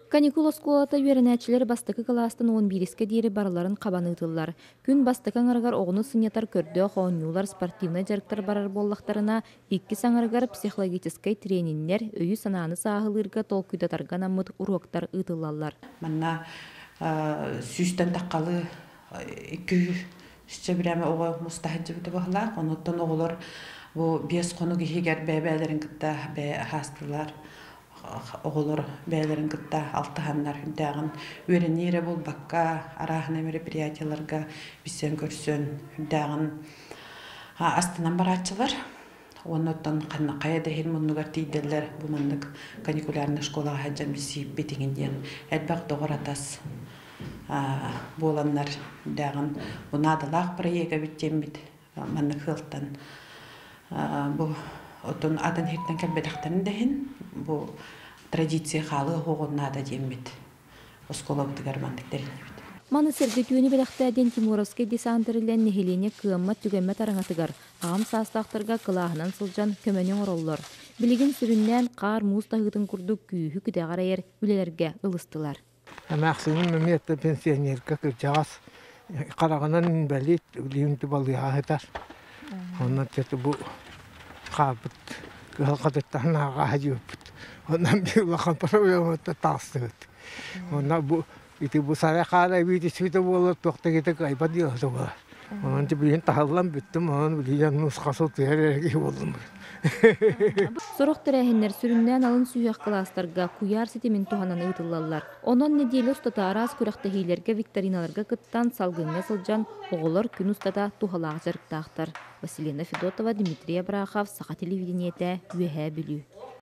Каникул осколата үйренәчілер бастықы кластын 11-ке дейірі барыларын қабаны ұтылар. Күн бастықы аңырғар оғыны сынятар көрді қоңюлар спортивный жарықтар барар боллақтарына 2 саңырғар психологическай тренинглер өйі сананы сағылырға толкүйдатарған амыд уроктар ұтылалар. Манна сүйістен таққалы 2-3 бірәмі оғы мұстахыджы біті бұғылар. Онуттан оғылар 5 қону кехегер бәбәлерін күтті бә хастылар. Оғылыр бәлерін күтті алтығаннар хүндағын өренері бұл баққа арағына мероприятияларға бісен көрсен хүндағын астынан баратчылар. Онуттан қая дәхел мұнығар тейдерлер бұл мұндық каникулярны школаға хаджан бісі бетіңінден әлбақ доғыр атас боланлар хүндағын бұнадылақ проега біттен біт мұнық қылттан бұл отын адан хертен кәлбедақтарын дәхін бұл традиция қалы оғыннада дембет. Оскола бұтығар мандықтарын емет. Маны сәргі түйені бәдіқтәден Тимуровский десантырылен нехелене күйіммат түгеммет араңатығар. Ағам састақтырға қылағынан сылжан көменен ороллар. Білеген сүріннен қар мұз тағытын күрді күйі күде қарайыр үлелерге ылыстылар. Мәқсінің мәметті пенсионерға жағас қарағынан бәлет үлейінті балыға ғытар. Оннан тәті бұл қабыт қадеттан аға әжіппіт. Ondan bir ulan programda takstık. Ondan bu sarı kara bir sütü olur tokta gidip kayıp diyordu bu. Onun için bir tahıllan bittim. Onun bilinen nuskası tüyerek oldum. Soruq tirahinler süründen alın suyaq klaslarga kuyar sitimin tuhanan ıtıllallar. Ondan nedeli ustata araz kurakta hilerge viktorinalarga kıttan salgınga sılcan oğular gün ustada tuhalaq jarıktaqtar. Vasilina Fedotova, Dmitriy Abraxov, Saqa televideniyeті, Üehe Bülü.